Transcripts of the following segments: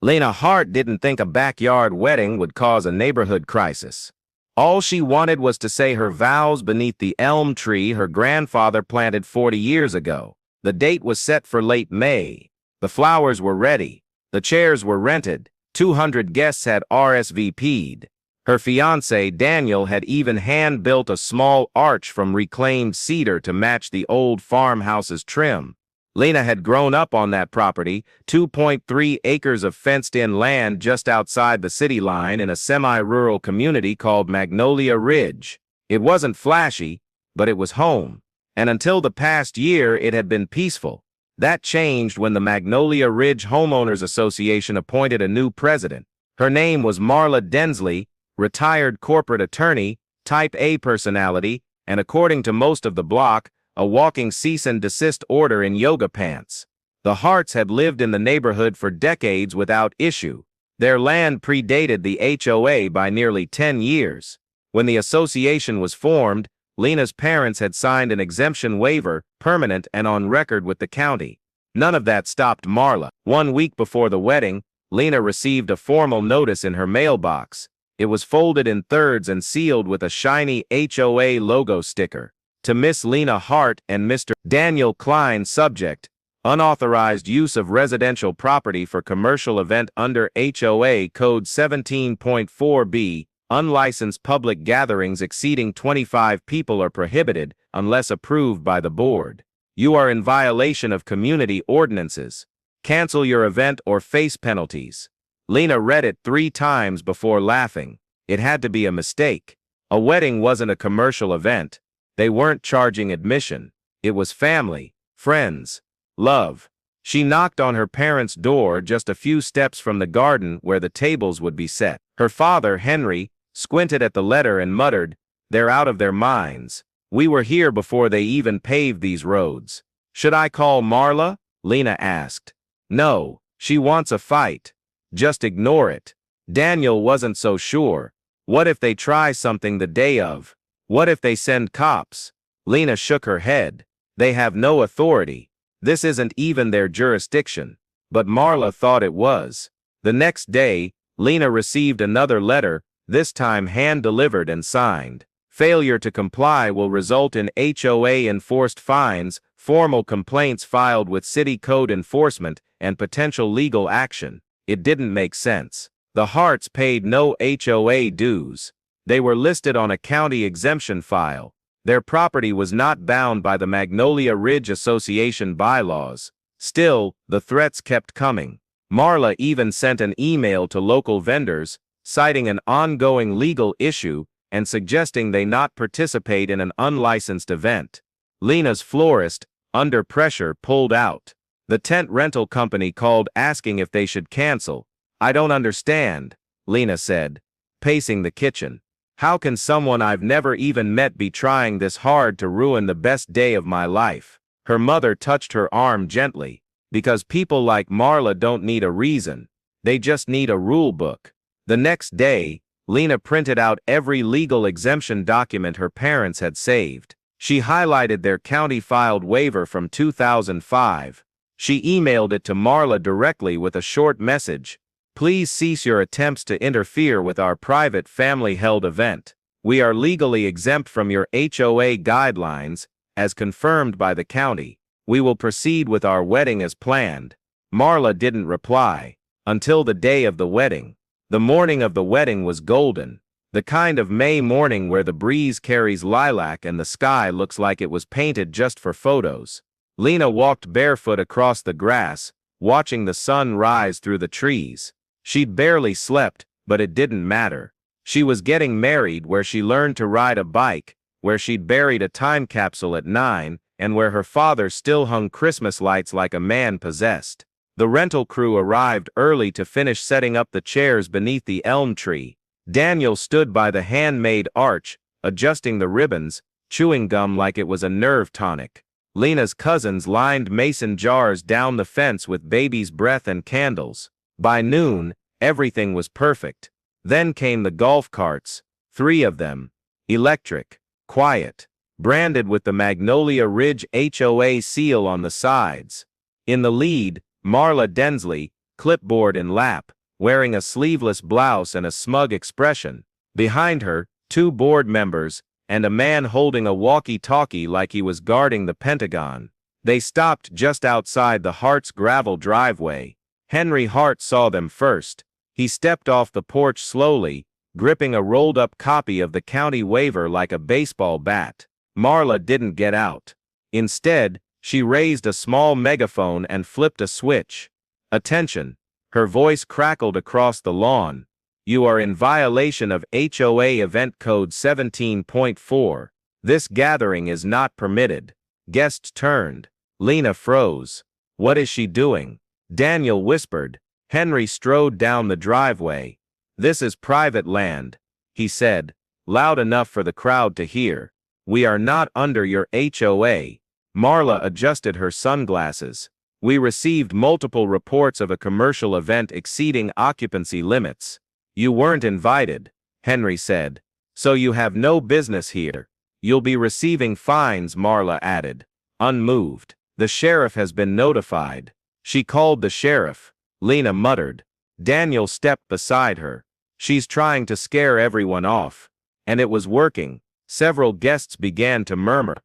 Lena Hart didn't think a backyard wedding would cause a neighborhood crisis. All she wanted was to say her vows beneath the elm tree her grandfather planted 40 years ago. The date was set for late May. The flowers were ready. The chairs were rented. 200 guests had RSVP'd. Her fiancé, Daniel, had even hand-built a small arch from reclaimed cedar to match the old farmhouse's trim. Lena had grown up on that property, 2.3 acres of fenced-in land just outside the city line in a semi-rural community called Magnolia Ridge. It wasn't flashy, but it was home. And until the past year, it had been peaceful. That changed when the Magnolia Ridge Homeowners Association appointed a new president. Her name was Marla Densley, retired corporate attorney, type A personality, and according to most of the block, a walking cease and desist order in yoga pants. The Harts had lived in the neighborhood for decades without issue. Their land predated the HOA by nearly 10 years. When the association was formed, Lena's parents had signed an exemption waiver, permanent and on record with the county. None of that stopped Marla. 1 week before the wedding, Lena received a formal notice in her mailbox. It was folded in thirds and sealed with a shiny HOA logo sticker. To Miss Lena Hart and Mr. Daniel Klein, subject, unauthorized use of residential property for commercial event under HOA Code 17.4b, unlicensed public gatherings exceeding 25 people are prohibited unless approved by the board. You are in violation of community ordinances. Cancel your event or face penalties. Lena read it 3 times before laughing. It had to be a mistake. A wedding wasn't a commercial event. They weren't charging admission. It was family, friends, love. She knocked on her parents' door just a few steps from the garden where the tables would be set. Her father, Henry, squinted at the letter and muttered, "They're out of their minds. We were here before they even paved these roads." "Should I call Marla?" Lena asked. "No, she wants a fight. Just ignore it." Daniel wasn't so sure. What if they try something the day of? What if they send cops? Lena shook her head. They have no authority. This isn't even their jurisdiction. But Marla thought it was. The next day, Lena received another letter, this time hand-delivered and signed. Failure to comply will result in HOA enforced fines, formal complaints filed with city code enforcement, and potential legal action. It didn't make sense. The Harts paid no HOA dues. They were listed on a county exemption file. Their property was not bound by the Magnolia Ridge Association bylaws. Still, the threats kept coming. Marla even sent an email to local vendors, citing an ongoing legal issue and suggesting they not participate in an unlicensed event. Lena's florist, under pressure, pulled out. The tent rental company called asking if they should cancel. "I don't understand," Lena said, pacing the kitchen. "How can someone I've never even met be trying this hard to ruin the best day of my life?" Her mother touched her arm gently. "Because people like Marla don't need a reason. They just need a rule book." The next day, Lena printed out every legal exemption document her parents had saved. She highlighted their county-filed waiver from 2005. She emailed it to Marla directly with a short message. "Please cease your attempts to interfere with our private family-held event. We are legally exempt from your HOA guidelines, as confirmed by the county. We will proceed with our wedding as planned." Marla didn't reply until the day of the wedding. The morning of the wedding was golden, the kind of May morning where the breeze carries lilac and the sky looks like it was painted just for photos. Lena walked barefoot across the grass, watching the sun rise through the trees. She'd barely slept, but it didn't matter. She was getting married where she learned to ride a bike, where she'd buried a time capsule at 9, and where her father still hung Christmas lights like a man possessed. The rental crew arrived early to finish setting up the chairs beneath the elm tree. Daniel stood by the handmade arch, adjusting the ribbons, chewing gum like it was a nerve tonic. Lena's cousins lined mason jars down the fence with baby's breath and candles. By noon, everything was perfect. Then came the golf carts, 3 of them, electric, quiet, branded with the Magnolia Ridge HOA seal on the sides. In the lead, Marla Densley, clipboard in lap, wearing a sleeveless blouse and a smug expression. Behind her, 2 board members, and a man holding a walkie-talkie like he was guarding the Pentagon. They stopped just outside the Hart's gravel driveway. Henry Hart saw them first. He stepped off the porch slowly, gripping a rolled-up copy of the county waiver like a baseball bat. Marla didn't get out. Instead, she raised a small megaphone and flipped a switch. "Attention!" Her voice crackled across the lawn. "You are in violation of HOA Event Code 17.4. This gathering is not permitted." Guests turned. Lena froze. "What is she doing?" Daniel whispered. Henry strode down the driveway. "This is private land," he said, loud enough for the crowd to hear. "We are not under your HOA." Marla adjusted her sunglasses. "We received multiple reports of a commercial event exceeding occupancy limits." "You weren't invited," Henry said. "So you have no business here. You'll be receiving fines," Marla added, unmoved. "The sheriff has been notified." "She called the sheriff," Lena muttered. Daniel stepped beside her. "She's trying to scare everyone off." And it was working. Several guests began to murmur.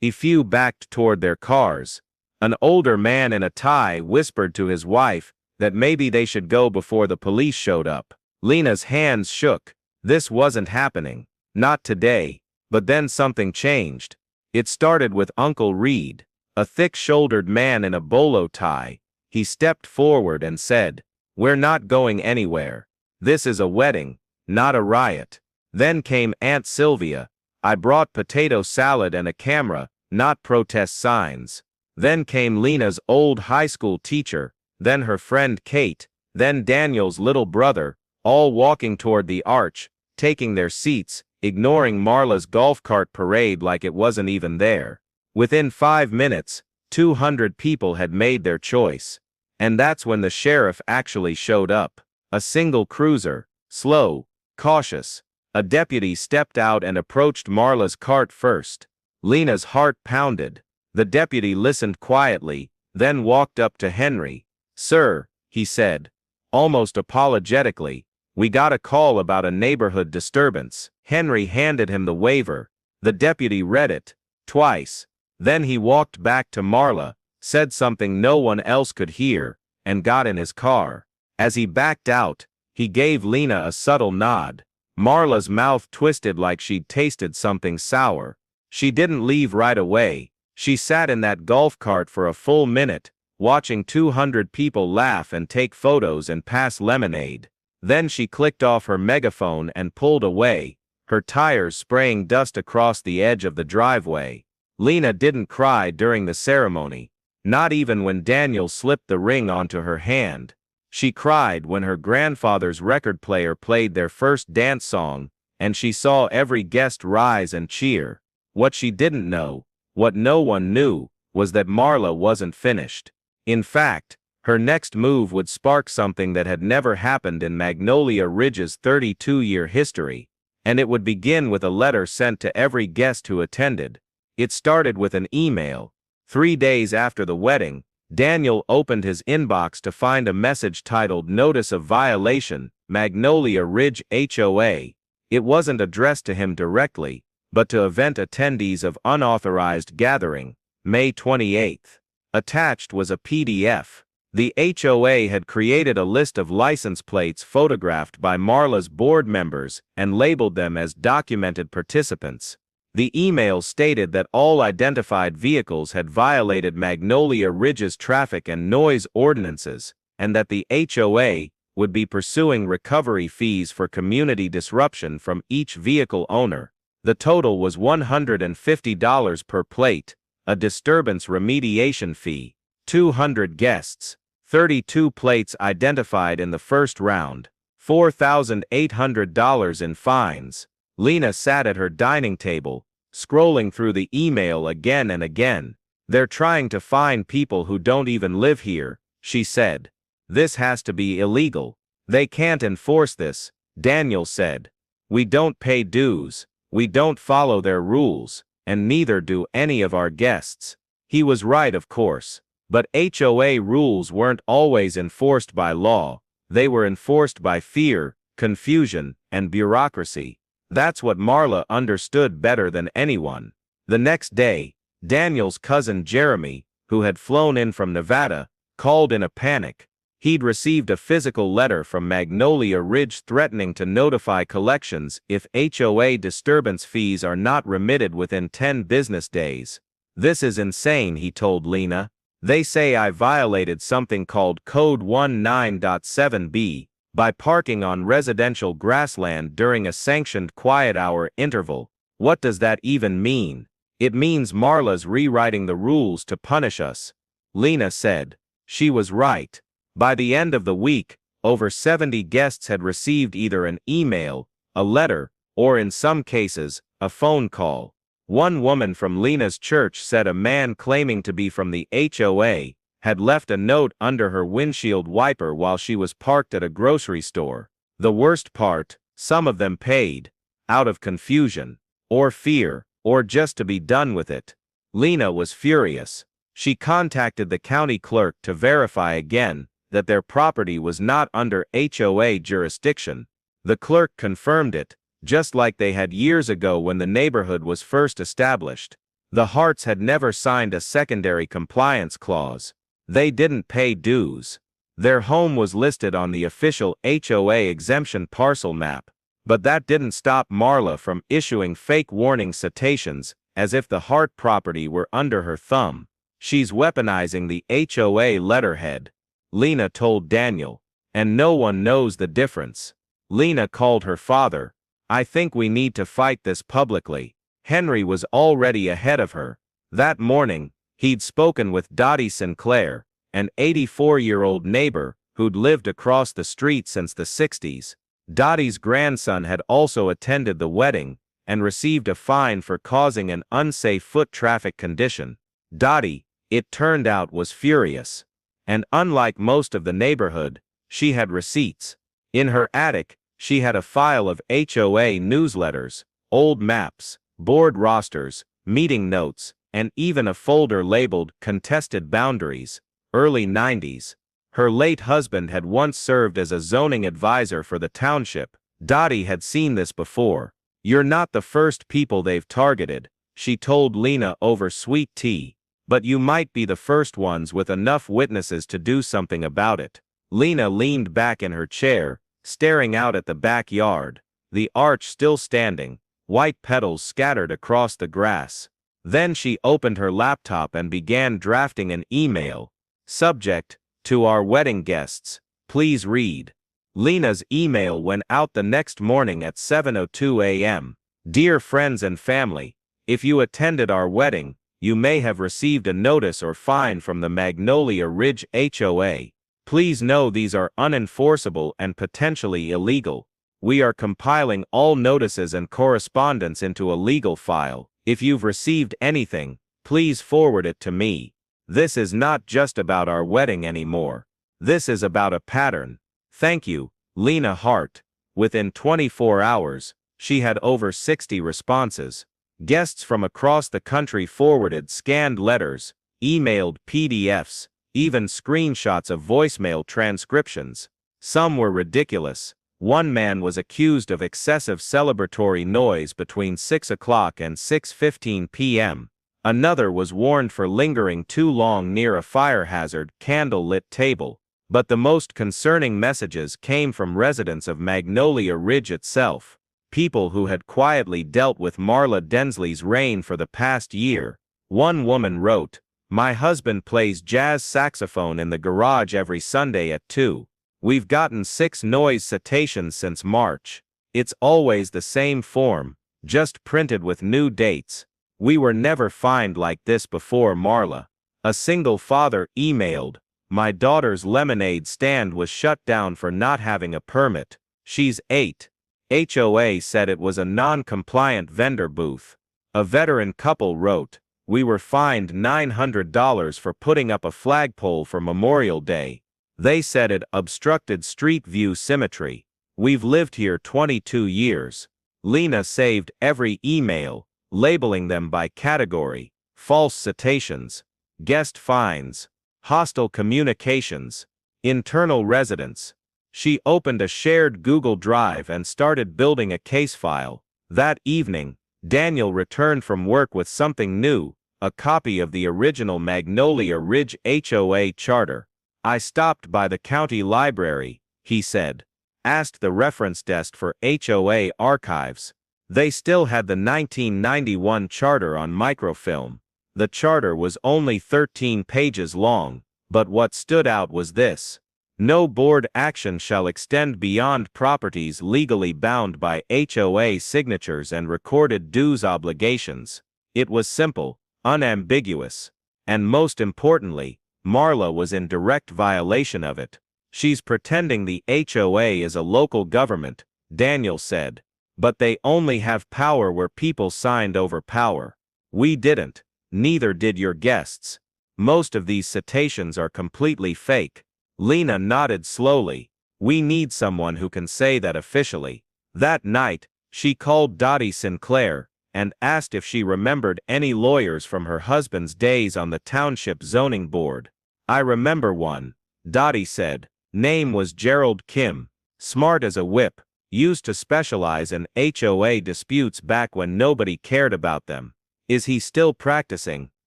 A few backed toward their cars. An older man in a tie whispered to his wife that maybe they should go before the police showed up. Lena's hands shook. This wasn't happening. Not today. But then something changed. It started with Uncle Reed, a thick-shouldered man in a bolo tie. He stepped forward and said, "We're not going anywhere. This is a wedding, not a riot." Then came Aunt Sylvia. "I brought potato salad and a camera, not protest signs." Then came Lena's old high school teacher, then her friend Kate, then Daniel's little brother, all walking toward the arch, taking their seats, ignoring Marla's golf cart parade like it wasn't even there. Within 5 minutes, 200 people had made their choice. And that's when the sheriff actually showed up. A single cruiser, slow, cautious. A deputy stepped out and approached Marla's cart first. Lena's heart pounded. The deputy listened quietly, then walked up to Henry. "Sir," he said, almost apologetically, "we got a call about a neighborhood disturbance." Henry handed him the waiver. The deputy read it, twice. Then he walked back to Marla, said something no one else could hear, and got in his car. As he backed out, he gave Lena a subtle nod. Marla's mouth twisted like she'd tasted something sour. She didn't leave right away. She sat in that golf cart for a full minute, watching 200 people laugh and take photos and pass lemonade. Then she clicked off her megaphone and pulled away, her tires spraying dust across the edge of the driveway. Lena didn't cry during the ceremony, not even when Daniel slipped the ring onto her hand. She cried when her grandfather's record player played their first dance song, and she saw every guest rise and cheer. What she didn't know, what no one knew, was that Marla wasn't finished. In fact, her next move would spark something that had never happened in Magnolia Ridge's 32-year history, and it would begin with a letter sent to every guest who attended. It started with an email. 3 days after the wedding, Daniel opened his inbox to find a message titled "Notice of Violation, Magnolia Ridge HOA." It wasn't addressed to him directly, but to event attendees of unauthorized gathering, May 28th. Attached was a PDF. The HOA had created a list of license plates photographed by Marla's board members and labeled them as documented participants. The email stated that all identified vehicles had violated Magnolia Ridge's traffic and noise ordinances, and that the HOA would be pursuing recovery fees for community disruption from each vehicle owner. The total was $150 per plate, a disturbance remediation fee, 200 guests, 32 plates identified in the first round, $4,800 in fines. Lena sat at her dining table, scrolling through the email again and again. "They're trying to fine people who don't even live here," she said. "This has to be illegal. They can't enforce this," Daniel said. "We don't pay dues, we don't follow their rules, and neither do any of our guests." He was right, of course, but HOA rules weren't always enforced by law. They were enforced by fear, confusion, and bureaucracy. That's what Marla understood better than anyone. The next day, Daniel's cousin Jeremy, who had flown in from Nevada, called in a panic. He'd received a physical letter from Magnolia Ridge threatening to notify collections if HOA disturbance fees are not remitted within 10 business days. "This is insane," he told Lena. "They say I violated something called Code 19.7b by parking on residential grassland during a sanctioned quiet hour interval. What does that even mean?" "It means Marla's rewriting the rules to punish us," Lena said. She was right. By the end of the week, over 70 guests had received either an email, a letter, or in some cases, a phone call. One woman from Lena's church said a man claiming to be from the HOA had left a note under her windshield wiper while she was parked at a grocery store. The worst part, some of them paid, out of confusion, or fear, or just to be done with it. Lena was furious. She contacted the county clerk to verify again that their property was not under HOA jurisdiction. The clerk confirmed it, just like they had years ago when the neighborhood was first established. The Harts had never signed a secondary compliance clause. They didn't pay dues. Their home was listed on the official HOA exemption parcel map, but that didn't stop Marla from issuing fake warning citations as if the Hart property were under her thumb. "She's weaponizing the HOA letterhead," Lena told Daniel, "and no one knows the difference." Lena called her father. "I think we need to fight this publicly." Henry was already ahead of her. That morning, he'd spoken with Dottie Sinclair, an 84-year-old neighbor who'd lived across the street since the 60s. Dottie's grandson had also attended the wedding and received a fine for causing an unsafe foot traffic condition. Dottie, it turned out, was furious. And unlike most of the neighborhood, she had receipts. In her attic, she had a file of HOA newsletters, old maps, board rosters, meeting notes, and even a folder labeled Contested Boundaries, early 90s. Her late husband had once served as a zoning advisor for the township. Dottie had seen this before. "You're not the first people they've targeted," she told Lena over sweet tea. "But you might be the first ones with enough witnesses to do something about it." Lena leaned back in her chair, staring out at the backyard, the arch still standing, white petals scattered across the grass. Then she opened her laptop and began drafting an email. Subject, "To our wedding guests, please read." Lena's email went out the next morning at 7:02 a.m. "Dear friends and family, if you attended our wedding, you may have received a notice or fine from the Magnolia Ridge HOA. Please know these are unenforceable and potentially illegal. We are compiling all notices and correspondence into a legal file. If you've received anything, please forward it to me. This is not just about our wedding anymore. This is about a pattern. Thank you, Lena Hart." Within 24 hours, she had over 60 responses. Guests from across the country forwarded scanned letters, emailed PDFs, even screenshots of voicemail transcriptions. Some were ridiculous. One man was accused of excessive celebratory noise between 6 o'clock and 6:15 p.m. Another was warned for lingering too long near a fire hazard candle-lit table. But the most concerning messages came from residents of Magnolia Ridge itself. People who had quietly dealt with Marla Densley's reign for the past year. One woman wrote, "My husband plays jazz saxophone in the garage every Sunday at 2. We've gotten 6 noise citations since March. It's always the same form, just printed with new dates. We were never fined like this before, Marla." A single father emailed, "My daughter's lemonade stand was shut down for not having a permit. She's 8. HOA said it was a non-compliant vendor booth." A veteran couple wrote, "We were fined $900 for putting up a flagpole for Memorial Day. They said it obstructed street view symmetry. We've lived here 22 years. Lena saved every email, labeling them by category: false citations, guest fines, hostile communications, internal residents. She opened a shared Google Drive and started building a case file. That evening, Daniel returned from work with something new, a copy of the original Magnolia Ridge HOA charter. I stopped by the county library, he said. Asked the reference desk for HOA archives. They still had the 1991 charter on microfilm. The charter was only 13 pages long, but what stood out was this. No board action shall extend beyond properties legally bound by HOA signatures and recorded dues obligations. It was simple, unambiguous, and most importantly, Marla was in direct violation of it. She's pretending the HOA is a local government, Daniel said, but they only have power where people signed over power. We didn't, neither did your guests. Most of these citations are completely fake. Lena nodded slowly. We need someone who can say that officially. That night, she called Dottie Sinclair and asked if she remembered any lawyers from her husband's days on the township zoning board. I remember one, Dottie said. Name was Gerald Kim. Smart as a whip, used to specialize in HOA disputes back when nobody cared about them. Is he still practicing?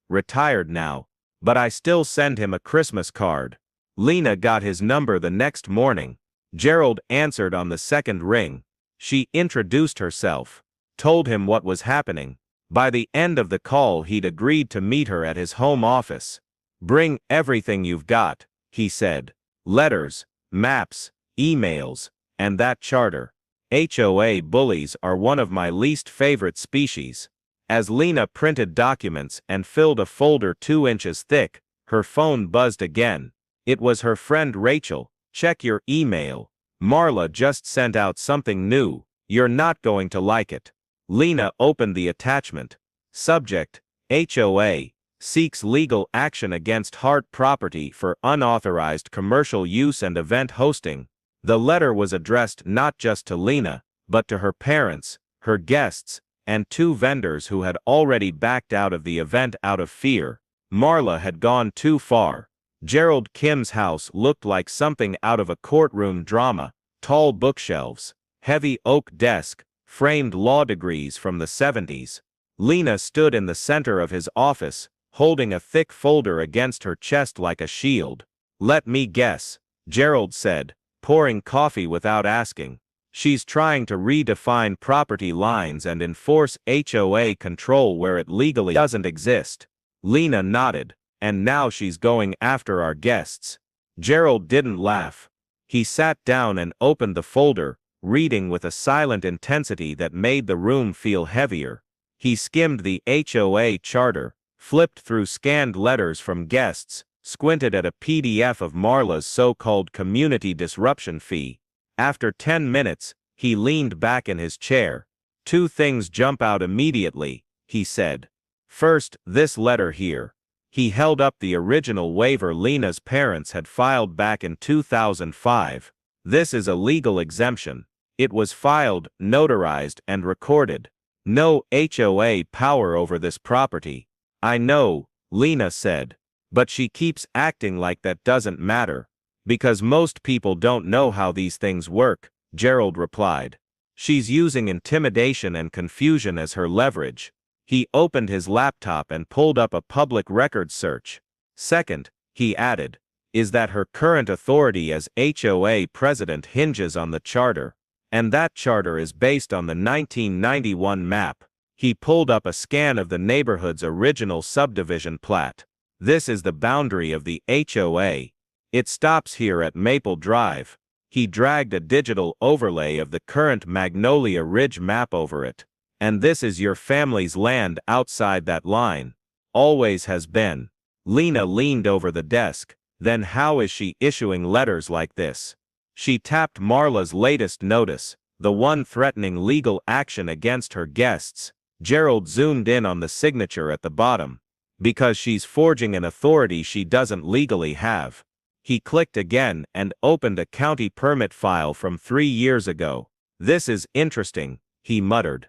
Retired now. But I still send him a Christmas card. Lena got his number the next morning. Gerald answered on the second ring. She introduced herself, told him what was happening. By the end of the call he'd agreed to meet her at his home office. Bring everything you've got, he said. Letters, maps, emails, and that charter. HOA bullies are one of my least favorite species. As Lena printed documents and filled a folder 2 inches thick, her phone buzzed again. It was her friend Rachel. Check your email. Marla just sent out something new. You're not going to like it. Lena opened the attachment. Subject: HOA seeks legal action against Hart Property for unauthorized commercial use and event hosting. The letter was addressed not just to Lena, but to her parents, her guests, and 2 vendors who had already backed out of the event out of fear. Marla had gone too far. Gerald Kim's house looked like something out of a courtroom drama. Tall bookshelves, heavy oak desk, framed law degrees from the 70s. Lena stood in the center of his office, holding a thick folder against her chest like a shield. Let me guess, Gerald said, pouring coffee without asking. She's trying to redefine property lines and enforce HOA control where it legally doesn't exist. Lena nodded. And now she's going after our guests. Gerald didn't laugh. He sat down and opened the folder, reading with a silent intensity that made the room feel heavier. He skimmed the HOA charter, flipped through scanned letters from guests, squinted at a PDF of Marla's so-called community disruption fee. After 10 minutes, he leaned back in his chair. 2 things jump out immediately, he said. First, this letter here. He held up the original waiver Lena's parents had filed back in 2005. This is a legal exemption. It was filed, notarized, and recorded. No HOA power over this property. I know, Lena said. But she keeps acting like that doesn't matter. Because most people don't know how these things work, Gerald replied. She's using intimidation and confusion as her leverage. He opened his laptop and pulled up a public records search. Second, he added, is that her current authority as HOA president hinges on the charter. And that charter is based on the 1991 map. He pulled up a scan of the neighborhood's original subdivision plat. This is the boundary of the HOA. It stops here at Maple Drive. He dragged a digital overlay of the current Magnolia Ridge map over it. And this is your family's land outside that line. Always has been. Lena leaned over the desk. Then how is she issuing letters like this? She tapped Marla's latest notice, the one threatening legal action against her guests. Gerald zoomed in on the signature at the bottom. Because she's forging an authority she doesn't legally have. He clicked again and opened a county permit file from 3 years ago. This is interesting, he muttered.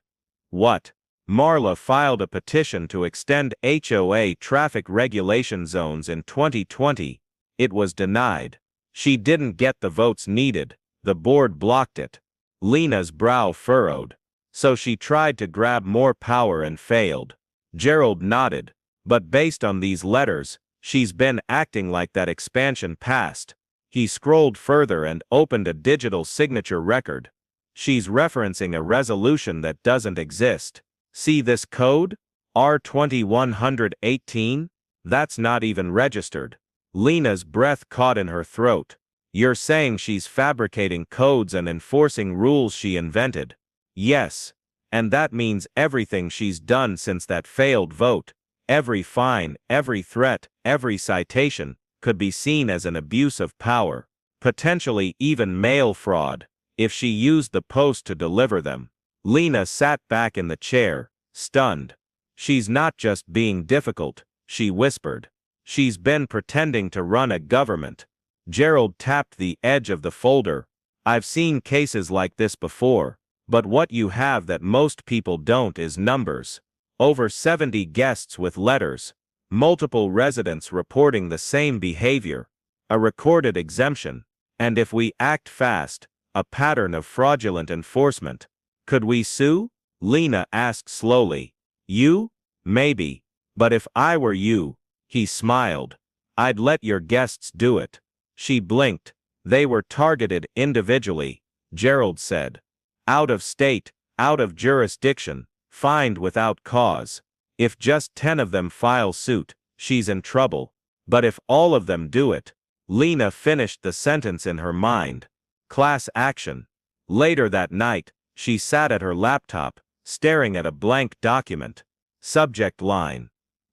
What? Marla filed a petition to extend HOA traffic regulation zones in 2020. It was denied. She didn't get the votes needed. The board blocked it. Lena's brow furrowed. So she tried to grab more power and failed. Gerald nodded. But based on these letters, she's been acting like that expansion passed. He scrolled further and opened a digital signature record. She's referencing a resolution that doesn't exist. See this code? R2118? That's not even registered. Lena's breath caught in her throat. You're saying she's fabricating codes and enforcing rules she invented? Yes. And that means everything she's done since that failed vote, every fine, every threat, every citation, could be seen as an abuse of power, potentially even mail fraud, if she used the post to deliver them. Lena sat back in the chair, stunned. She's not just being difficult, she whispered. She's been pretending to run a government. Gerald tapped the edge of the folder. I've seen cases like this before, but what you have that most people don't is numbers. Over 70 guests with letters, multiple residents reporting the same behavior, a recorded exemption, and if we act fast, a pattern of fraudulent enforcement. Could we sue? Lena asked slowly. You? Maybe. But if I were you, he smiled, I'd let your guests do it. She blinked. They were targeted individually, Gerald said. Out of state, out of jurisdiction, fined without cause. If just 10 of them file suit, she's in trouble. But if all of them do it, Lena finished the sentence in her mind. Class action. Later that night, she sat at her laptop, staring at a blank document. Subject line.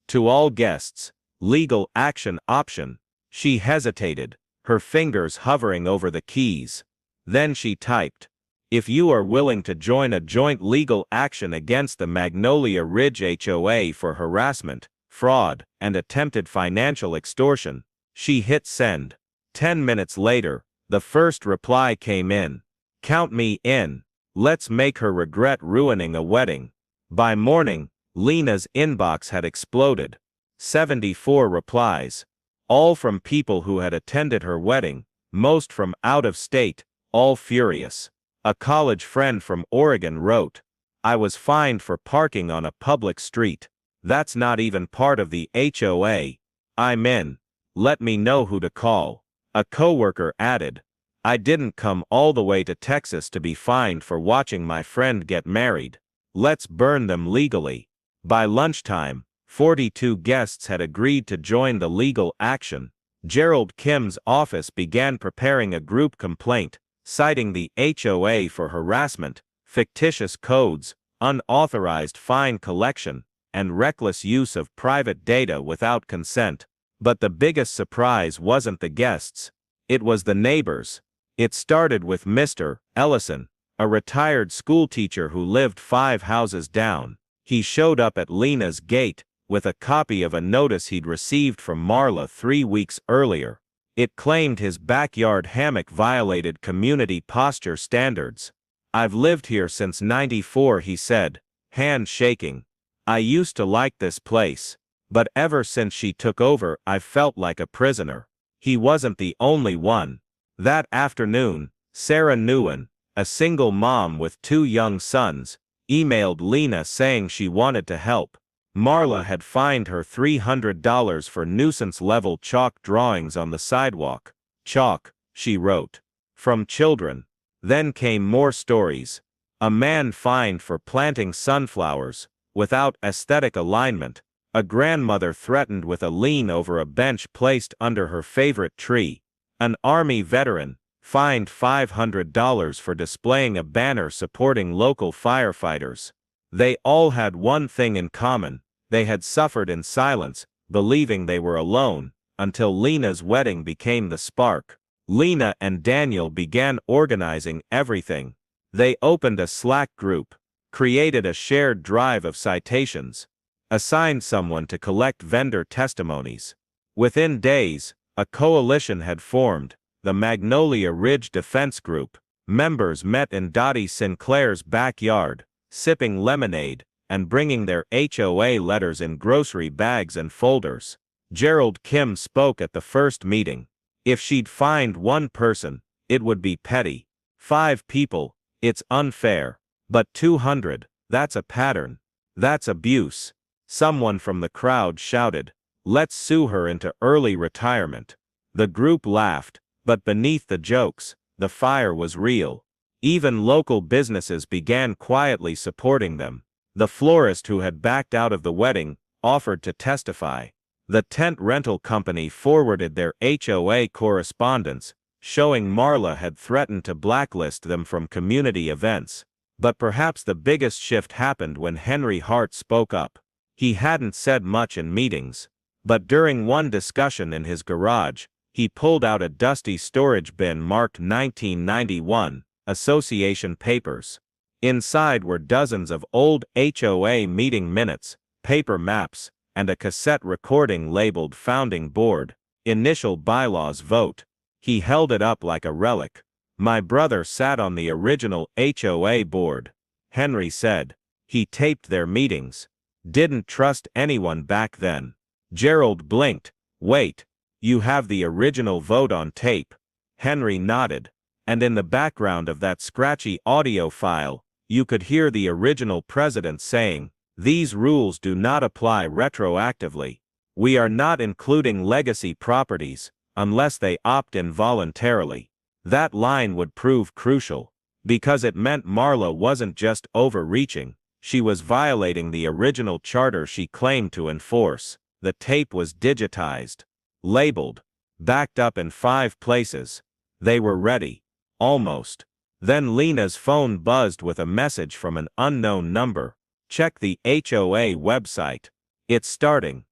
To all guests, legal action option. She hesitated, her fingers hovering over the keys. Then she typed, if you are willing to join a joint legal action against the Magnolia Ridge HOA for harassment, fraud, and attempted financial extortion. She hit send. 10 minutes later, the first reply came in. Count me in. Let's make her regret ruining a wedding. By morning, Lena's inbox had exploded. 74 replies. All from people who had attended her wedding, most from out of state, all furious. A college friend from Oregon wrote, I was fined for parking on a public street. That's not even part of the HOA. I'm in. Let me know who to call. A coworker added, I didn't come all the way to Texas to be fined for watching my friend get married. Let's burn them legally. By lunchtime, 42 guests had agreed to join the legal action. Gerald Kim's office began preparing a group complaint, citing the HOA for harassment, fictitious codes, unauthorized fine collection, and reckless use of private data without consent. But the biggest surprise wasn't the guests. It was the neighbors. It started with Mr. Ellison, a retired schoolteacher who lived 5 houses down. He showed up at Lena's gate with a copy of a notice he'd received from Marla 3 weeks earlier. It claimed his backyard hammock violated community posture standards. I've lived here since '94, he said, hand shaking. I used to like this place, but ever since she took over, I've felt like a prisoner. He wasn't the only one. That afternoon, Sarah Nguyen, a single mom with 2 young sons, emailed Lena saying she wanted to help. Marla had fined her $300 for nuisance-level chalk drawings on the sidewalk. Chalk, she wrote. From children. Then came more stories. A man fined for planting sunflowers, without aesthetic alignment. A grandmother threatened with a lien over a bench placed under her favorite tree. An Army veteran, fined $500 for displaying a banner supporting local firefighters. They all had one thing in common. They had suffered in silence, believing they were alone, until Lena's wedding became the spark. Lena and Daniel began organizing everything. They opened a Slack group, created a shared drive of citations, assigned someone to collect vendor testimonies. Within days, a coalition had formed, the Magnolia Ridge Defense Group. Members met in Dottie Sinclair's backyard, sipping lemonade, and bringing their HOA letters in grocery bags and folders. Gerald Kim spoke at the first meeting. If she'd fined one person, it would be petty. 5 people, it's unfair. But 200, that's a pattern. That's abuse. Someone from the crowd shouted, let's sue her into early retirement. The group laughed, but beneath the jokes, the fire was real. Even local businesses began quietly supporting them. The florist who had backed out of the wedding offered to testify. The tent rental company forwarded their HOA correspondence, showing Marla had threatened to blacklist them from community events. But perhaps the biggest shift happened when Henry Hart spoke up. He hadn't said much in meetings, but during one discussion in his garage, he pulled out a dusty storage bin marked 1991, Association Papers. Inside were dozens of old HOA meeting minutes, paper maps, and a cassette recording labeled Founding Board, Initial Bylaws Vote. He held it up like a relic. My brother sat on the original HOA board, Henry said. He taped their meetings. Didn't trust anyone back then. Gerald blinked. Wait, you have the original vote on tape? Henry nodded. And in the background of that scratchy audio file, you could hear the original president saying, these rules do not apply retroactively. We are not including legacy properties, unless they opt in voluntarily. That line would prove crucial, because it meant Marla wasn't just overreaching, she was violating the original charter she claimed to enforce. The tape was digitized, labeled, backed up in 5 places. They were ready. Almost. Then Lena's phone buzzed with a message from an unknown number. Check the HOA website. It's starting.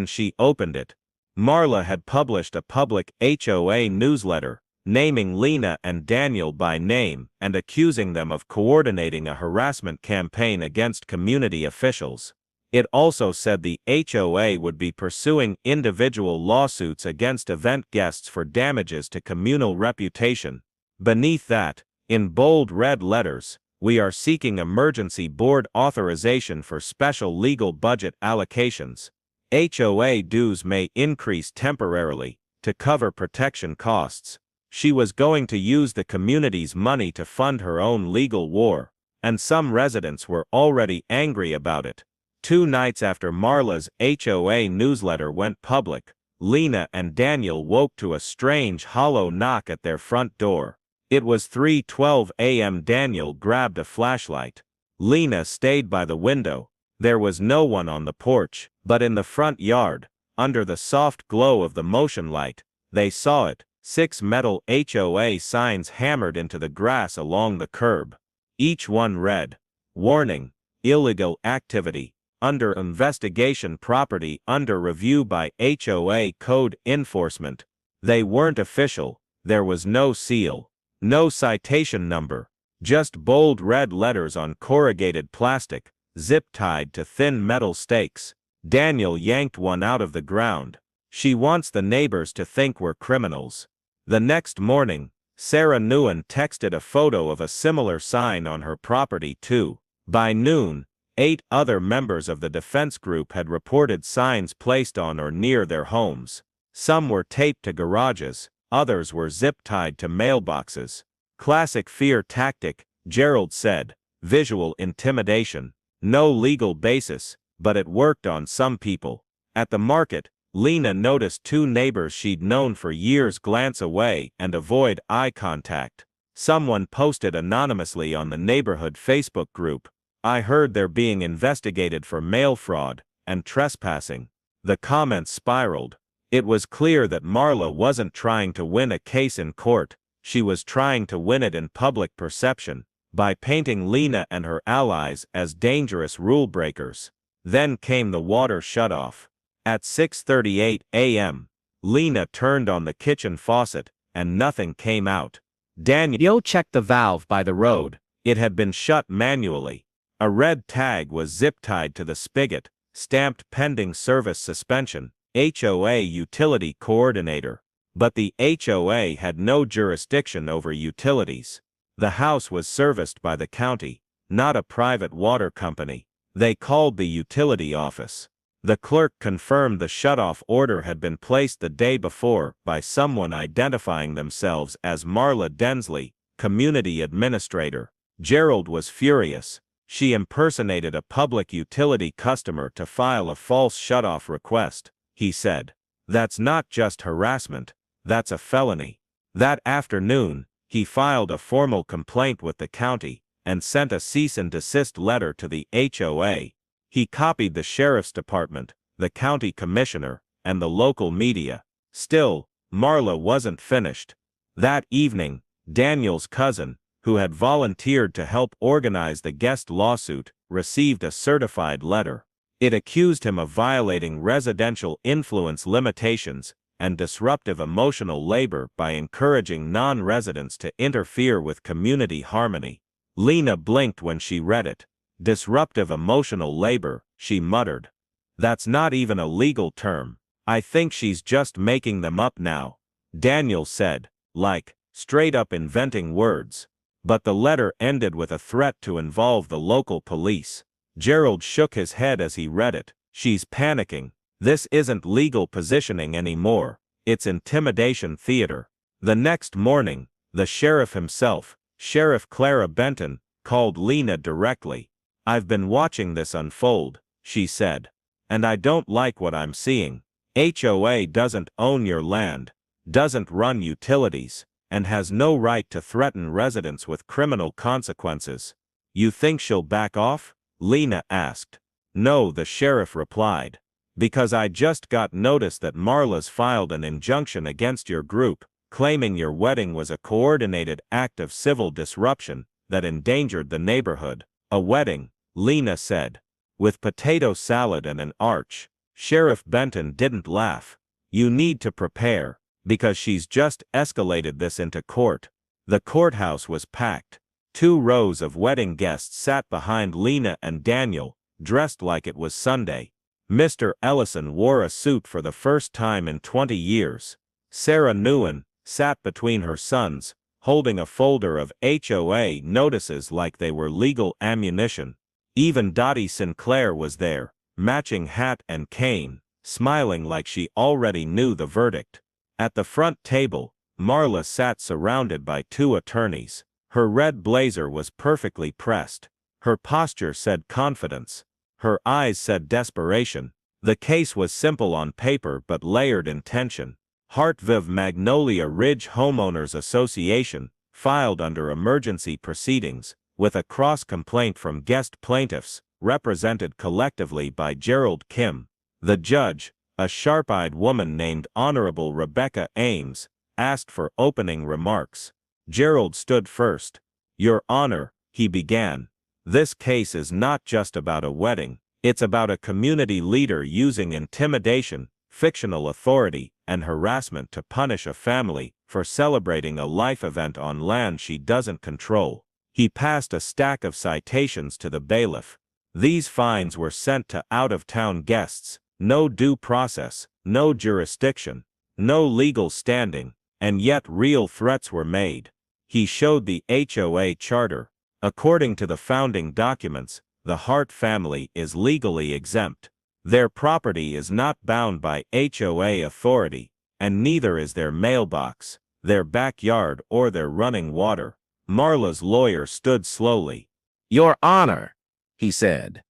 She opened it. Marla had published a public HOA newsletter, naming Lena and Daniel by name and accusing them of coordinating a harassment campaign against community officials. It also said the HOA would be pursuing individual lawsuits against event guests for damages to communal reputation. Beneath that, in bold red letters, we are seeking emergency board authorization for special legal budget allocations. HOA dues may increase temporarily to cover protection costs. She was going to use the community's money to fund her own legal war, and some residents were already angry about it. 2 nights after Marla's HOA newsletter went public, Lena and Daniel woke to a strange hollow knock at their front door. It was 3:12 a.m. Daniel grabbed a flashlight. Lena stayed by the window. There was no one on the porch, but in the front yard, under the soft glow of the motion light, they saw it. 6 metal HOA signs hammered into the grass along the curb. Each one read, warning, illegal activity, under investigation, property under review by HOA code enforcement. They weren't official, there was no seal, no citation number, just bold red letters on corrugated plastic, zip-tied to thin metal stakes. Daniel yanked one out of the ground. She wants the neighbors to think we're criminals. The next morning, Sarah Nguyen texted a photo of a similar sign on her property too. By noon, 8 other members of the defense group had reported signs placed on or near their homes. Some were taped to garages, others were zip-tied to mailboxes. Classic fear tactic, Gerald said. Visual intimidation. No legal basis, but it worked on some people. At the market, Lena noticed 2 neighbors she'd known for years glance away and avoid eye contact. Someone posted anonymously on the neighborhood Facebook group, I heard they're being investigated for mail fraud and trespassing. The comments spiraled. It was clear that Marla wasn't trying to win a case in court, she was trying to win it in public perception, by painting Lena and her allies as dangerous rule breakers. Then came the water shutoff. At 6:38 a.m., Lena turned on the kitchen faucet, and nothing came out. Daniel checked the valve by the road. It had been shut manually. A red tag was zip-tied to the spigot, stamped pending service suspension, HOA utility coordinator. But the HOA had no jurisdiction over utilities. The house was serviced by the county, not a private water company. They called the utility office. The clerk confirmed the shutoff order had been placed the day before by someone identifying themselves as Marla Densley, community administrator. Gerald was furious. She impersonated a public utility customer to file a false shutoff request, he said. That's not just harassment, that's a felony. That afternoon, he filed a formal complaint with the county and sent a cease and desist letter to the HOA. He copied the sheriff's department, the county commissioner, and the local media. Still, Marla wasn't finished. That evening, Daniel's cousin, who had volunteered to help organize the guest lawsuit, received a certified letter. It accused him of violating residential influence limitations and disruptive emotional labor by encouraging non-residents to interfere with community harmony. Lena blinked when she read it. Disruptive emotional labor, she muttered. That's not even a legal term. I think she's just making them up now. Daniel said, like, straight up inventing words. But the letter ended with a threat to involve the local police. Gerald shook his head as he read it. She's panicking. This isn't legal positioning anymore. It's intimidation theater. The next morning, the sheriff himself, Sheriff Clara Benton, called Lena directly. I've been watching this unfold, she said. And I don't like what I'm seeing. HOA doesn't own your land, doesn't run utilities, and has no right to threaten residents with criminal consequences. You think she'll back off? Lena asked. No, the sheriff replied. Because I just got notice that Marla's filed an injunction against your group, claiming your wedding was a coordinated act of civil disruption that endangered the neighborhood. A wedding, Lena said. With potato salad and an arch. Sheriff Benton didn't laugh. You need to prepare, because she's just escalated this into court. The courthouse was packed. 2 rows of wedding guests sat behind Lena and Daniel, dressed like it was Sunday. Mr. Ellison wore a suit for the first time in 20 years. Sarah Newen sat between her sons, holding a folder of HOA notices like they were legal ammunition. Even Dottie Sinclair was there, matching hat and cane, smiling like she already knew the verdict. At the front table, Marla sat surrounded by 2 attorneys. Her red blazer was perfectly pressed. Her posture said confidence. Her eyes said desperation. The case was simple on paper but layered in tension. Hartviv Magnolia Ridge Homeowners Association filed under emergency proceedings, with a cross-complaint from guest plaintiffs, represented collectively by Gerald Kim. The judge, a sharp-eyed woman named Honorable Rebecca Ames, asked for opening remarks. Gerald stood first. Your Honor, he began. This case is not just about a wedding, it's about a community leader using intimidation, fictional authority, and harassment to punish a family for celebrating a life event on land she doesn't control. He passed a stack of citations to the bailiff. These fines were sent to out-of-town guests. No due process, no jurisdiction, no legal standing, and yet real threats were made. He showed the HOA charter. According to the founding documents, the Hart family is legally exempt. Their property is not bound by HOA authority, and neither is their mailbox, their backyard, or their running water. Marla's lawyer stood slowly. Your Honor, he said.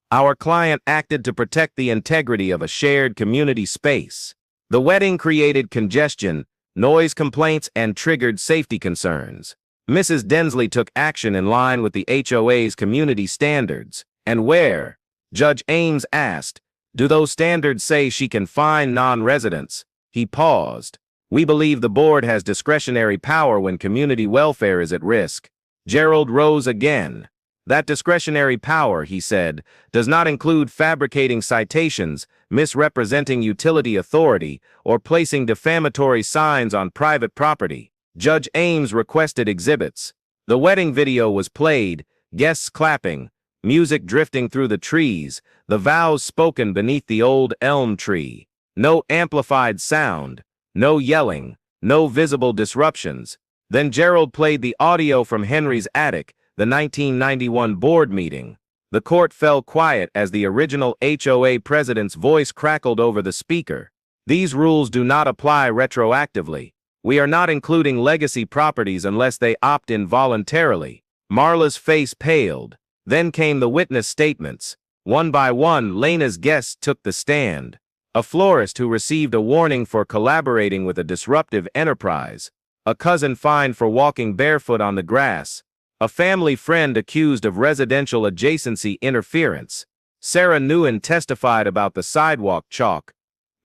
Our client acted to protect the integrity of a shared community space. The wedding created congestion, noise complaints, and triggered safety concerns. Mrs. Densley took action in line with the HOA's community standards. And where? Judge Ames asked. Do those standards say she can fine non-residents? He paused. We believe the board has discretionary power when community welfare is at risk. Gerald rose again. That discretionary power, he said, does not include fabricating citations, misrepresenting utility authority, or placing defamatory signs on private property. Judge Ames requested exhibits. The wedding video was played, guests clapping, music drifting through the trees, the vows spoken beneath the old elm tree. No amplified sound, no yelling, no visible disruptions. Then Gerald played the audio from Henry's attic, the 1991 board meeting. The court fell quiet as the original HOA president's voice crackled over the speaker. These rules do not apply retroactively. We are not including legacy properties unless they opt in voluntarily. Marla's face paled. Then came the witness statements. One by one, Lena's guests took the stand. A florist who received a warning for collaborating with a disruptive enterprise. A cousin fined for walking barefoot on the grass. A family friend accused of residential adjacency interference. Sarah Nguyen testified about the sidewalk chalk.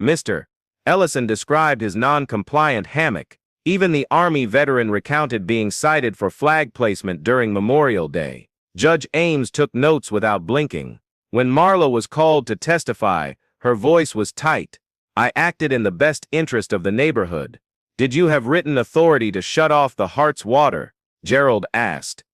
Mr. Ellison described his non-compliant hammock. Even the Army veteran recounted being cited for flag placement during Memorial Day. Judge Ames took notes without blinking. When Marla was called to testify, her voice was tight. I acted in the best interest of the neighborhood. Did you have written authority to shut off the Hart's water? Gerald asked.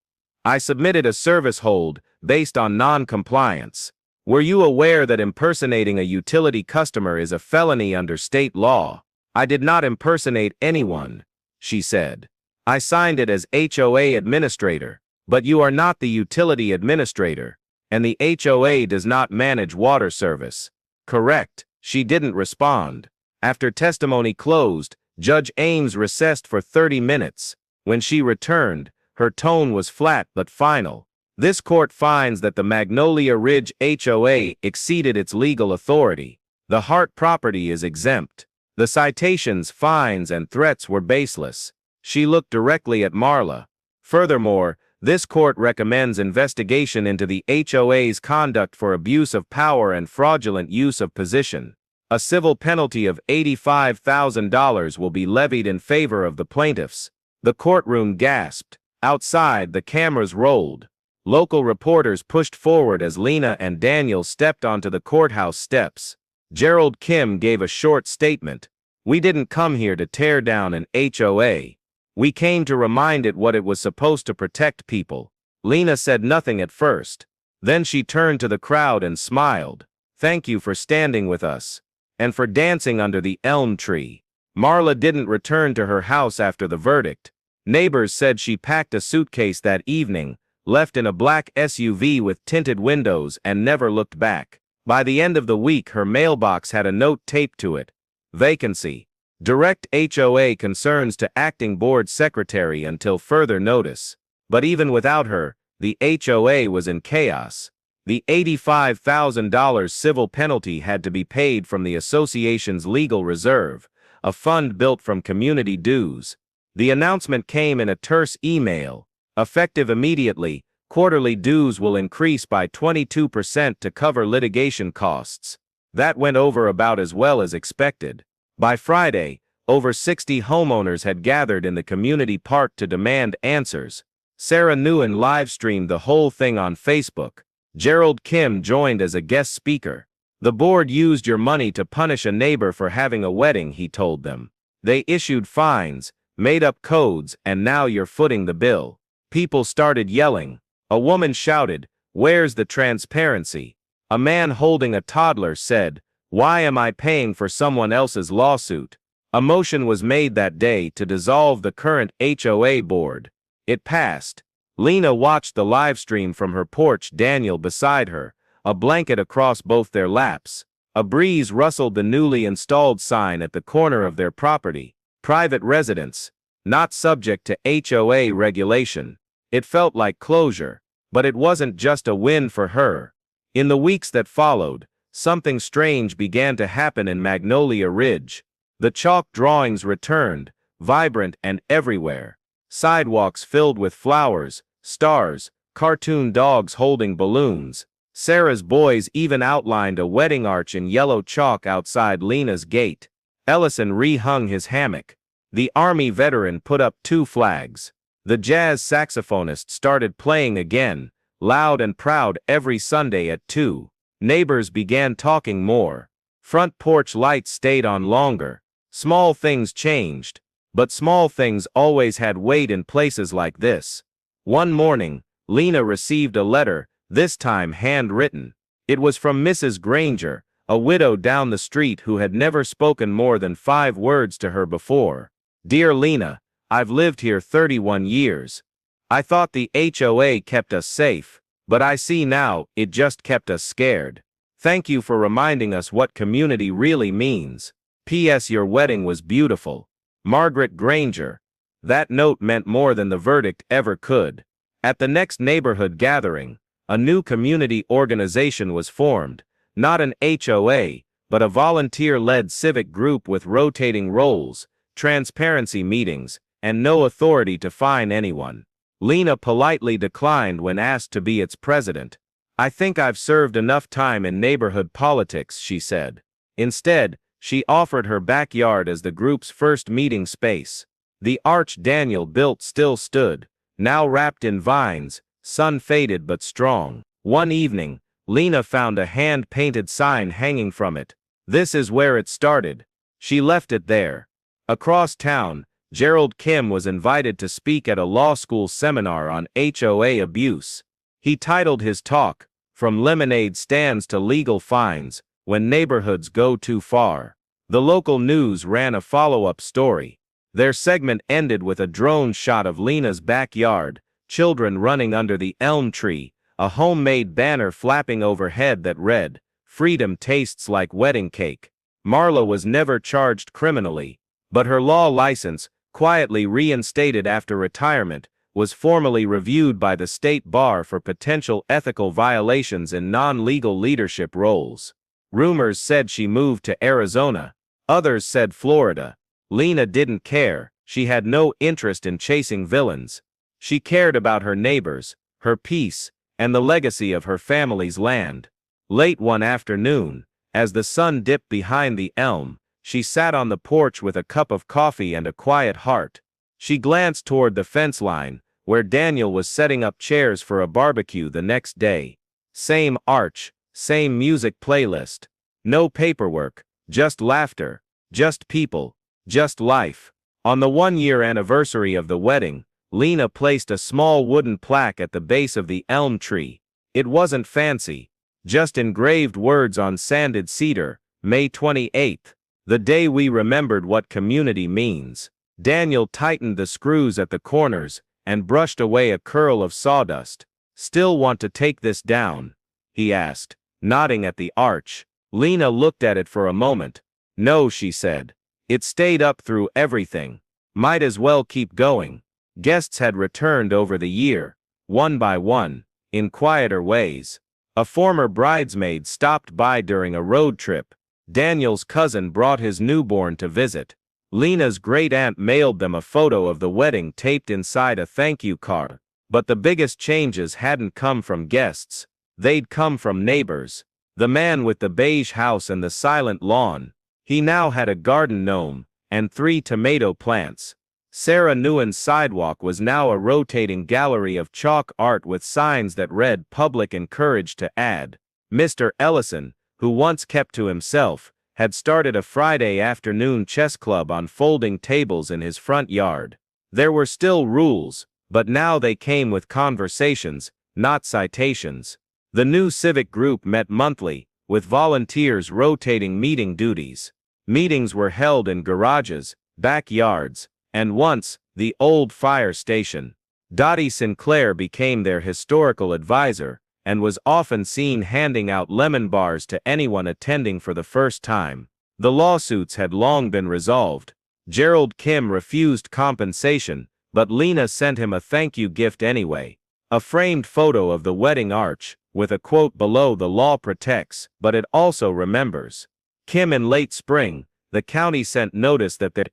I submitted a service hold based on non-compliance. Were you aware that impersonating a utility customer is a felony under state law? I did not impersonate anyone, she said. I signed it as HOA administrator, but you are not the utility administrator, and the HOA does not manage water service. Correct, she didn't respond. After testimony closed, Judge Ames recessed for 30 minutes. When she returned, her tone was flat but final. This court finds that the Magnolia Ridge HOA exceeded its legal authority. The Hart property is exempt. The citations, fines, and threats were baseless. She looked directly at Marla. Furthermore, this court recommends investigation into the HOA's conduct for abuse of power and fraudulent use of position. A civil penalty of $85,000 will be levied in favor of the plaintiffs. The courtroom gasped. Outside, the cameras rolled. Local reporters pushed forward as Lena and Daniel stepped onto the courthouse steps. Gerald Kim gave a short statement. We didn't come here to tear down an HOA. We came to remind it what it was supposed to protect people. Lena said nothing at first. Then she turned to the crowd and smiled. Thank you for standing with us. And for dancing under the elm tree. Marla didn't return to her house after the verdict. Neighbors said she packed a suitcase that evening, left in a black SUV with tinted windows, and never looked back. By the end of the week, her mailbox had a note taped to it. Vacancy. Direct HOA concerns to acting board secretary until further notice. But even without her, the HOA was in chaos. The $85,000 civil penalty had to be paid from the association's legal reserve, a fund built from community dues. The announcement came in a terse email. Effective immediately, quarterly dues will increase by 22% to cover litigation costs. That went over about as well as expected. By Friday, over 60 homeowners had gathered in the community park to demand answers. Sarah Nguyen live-streamed the whole thing on Facebook. Gerald Kim joined as a guest speaker. The board used your money to punish a neighbor for having a wedding, he told them. They issued fines, made up codes, and now you're footing the bill. People started yelling. A woman shouted, "Where's the transparency?" A man holding a toddler said, "Why am I paying for someone else's lawsuit?" A motion was made that day to dissolve the current HOA board. It passed. Lena watched the live stream from her porch, Daniel beside her, a blanket across both their laps. A breeze rustled the newly installed sign at the corner of their property. Private residence, not subject to HOA regulation. It felt like closure, but it wasn't just a win for her. In the weeks that followed, something strange began to happen in Magnolia Ridge. The chalk drawings returned, vibrant and everywhere. Sidewalks filled with flowers, stars, cartoon dogs holding balloons. Sarah's boys even outlined a wedding arch in yellow chalk outside Lena's gate. Ellison rehung his hammock. The Army veteran put up 2 flags. The jazz saxophonist started playing again, loud and proud every Sunday at 2. Neighbors began talking more. Front porch lights stayed on longer. Small things changed, but small things always had weight in places like this. One morning, Lena received a letter, this time handwritten. It was from Mrs. Granger, a widow down the street who had never spoken more than 5 words to her before. Dear Lena, I've lived here 31 years. I thought the HOA kept us safe, but I see now it just kept us scared. Thank you for reminding us what community really means. P.S. Your wedding was beautiful. Margaret Granger. That note meant more than the verdict ever could. At the next neighborhood gathering, a new community organization was formed, not an HOA, but a volunteer-led civic group with rotating roles, transparency meetings, and no authority to fine anyone. Lena politely declined when asked to be its president. "I think I've served enough time in neighborhood politics," she said. Instead, she offered her backyard as the group's first meeting space. The arch Daniel built still stood, now wrapped in vines, sun-faded but strong. One evening, Lena found a hand-painted sign hanging from it. "This is where it started." She left it there. Across town, Gerald Kim was invited to speak at a law school seminar on HOA abuse. He titled his talk, "From Lemonade Stands to Legal Fines, When Neighborhoods Go Too Far." The local news ran a follow-up story. Their segment ended with a drone shot of Lena's backyard, children running under the elm tree, a homemade banner flapping overhead that read, "Freedom tastes like wedding cake." Marla was never charged criminally, but her law license, quietly reinstated after retirement, was formally reviewed by the state bar for potential ethical violations in non-legal leadership roles. Rumors said she moved to Arizona. Others said Florida. Lena didn't care. She had no interest in chasing villains. She cared about her neighbors, her peace, and the legacy of her family's land. Late one afternoon, as the sun dipped behind the elm, she sat on the porch with a cup of coffee and a quiet heart. She glanced toward the fence line, where Daniel was setting up chairs for a barbecue the next day. Same arch, same music playlist. No paperwork, just laughter, just people, just life. On the one-year anniversary of the wedding, Lena placed a small wooden plaque at the base of the elm tree. It wasn't fancy, just engraved words on sanded cedar, "May 28th, the day we remembered what community means." Daniel tightened the screws at the corners and brushed away a curl of sawdust. "Still want to take this down?" he asked, nodding at the arch. Lena looked at it for a moment. "No," she said. "It stayed up through everything. Might as well keep going." Guests had returned over the year, one by one, in quieter ways. A former bridesmaid stopped by during a road trip. Daniel's cousin brought his newborn to visit. Lena's great-aunt mailed them a photo of the wedding taped inside a thank-you card. But the biggest changes hadn't come from guests. They'd come from neighbors. The man with the beige house and the silent lawn. He now had a garden gnome and 3 tomato plants. Sarah Nguyen's sidewalk was now a rotating gallery of chalk art with signs that read "Public Encouraged to Add." Mr. Ellison, who once kept to himself, had started a Friday afternoon chess club on folding tables in his front yard. There were still rules, but now they came with conversations, not citations. The new civic group met monthly, with volunteers rotating meeting duties. Meetings were held in garages, backyards, and once, the old fire station. Dottie Sinclair became their historical advisor, and was often seen handing out lemon bars to anyone attending for the first time. The lawsuits had long been resolved. Gerald Kim refused compensation, but Lena sent him a thank-you gift anyway. A framed photo of the wedding arch, with a quote below: "The law protects, but it also remembers." Kim. In late spring, the county sent notice that the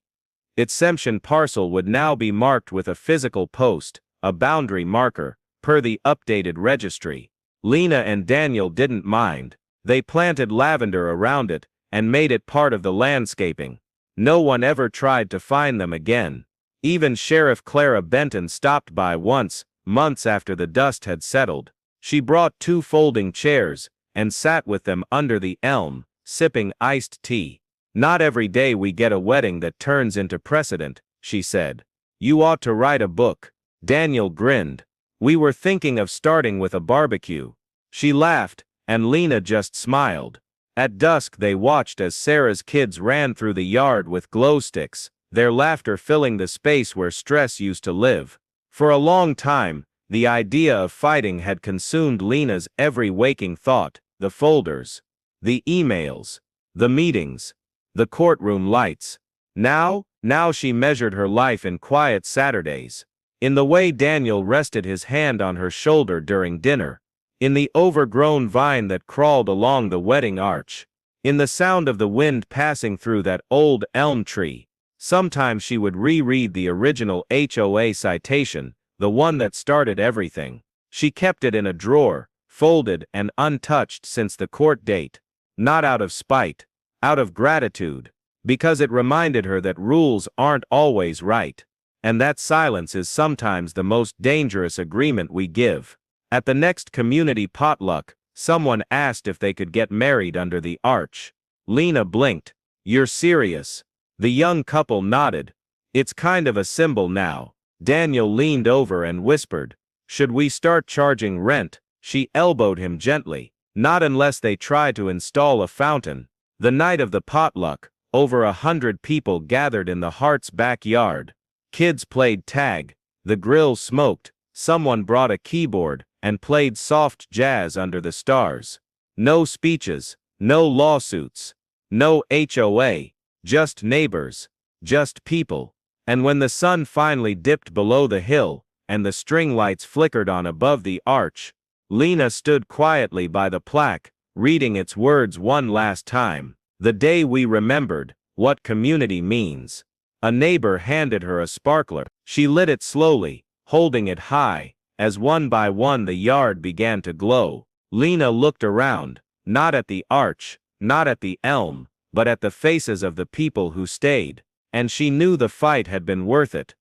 exemption parcel would now be marked with a physical post, a boundary marker, per the updated registry. Lena and Daniel didn't mind. They planted lavender around it, and made it part of the landscaping. No one ever tried to find them again. Even Sheriff Clara Benton stopped by once, months after the dust had settled. She brought 2 folding chairs, and sat with them under the elm, sipping iced tea. "Not every day we get a wedding that turns into precedent," she said. "You ought to write a book." Daniel grinned. "We were thinking of starting with a barbecue." She laughed, and Lena just smiled. At dusk they watched as Sarah's kids ran through the yard with glow sticks, their laughter filling the space where stress used to live. For a long time, the idea of fighting had consumed Lena's every waking thought: the folders, the emails, the meetings, the courtroom lights. Now she measured her life in quiet Saturdays. In the way Daniel rested his hand on her shoulder during dinner. In the overgrown vine that crawled along the wedding arch. In the sound of the wind passing through that old elm tree. Sometimes she would reread the original HOA citation, the one that started everything. She kept it in a drawer, folded and untouched since the court date. Not out of spite, out of gratitude, because it reminded her that rules aren't always right, and that silence is sometimes the most dangerous agreement we give. At the next community potluck, someone asked if they could get married under the arch. Lena blinked. "You're serious?" The young couple nodded. "It's kind of a symbol now." Daniel leaned over and whispered, "Should we start charging rent?" She elbowed him gently. "Not unless they try to install a fountain." The night of the potluck, over 100 people gathered in the Hart's backyard. Kids played tag, the grill smoked, someone brought a keyboard and played soft jazz under the stars. No speeches, no lawsuits, no HOA, just neighbors, just people. And when the sun finally dipped below the hill, and the string lights flickered on above the arch, Lena stood quietly by the plaque, reading its words one last time. "The day we remembered what community means." A neighbor handed her a sparkler. She lit it slowly, holding it high, as one by one the yard began to glow. Lena looked around, not at the arch, not at the elm, but at the faces of the people who stayed, and she knew the fight had been worth it.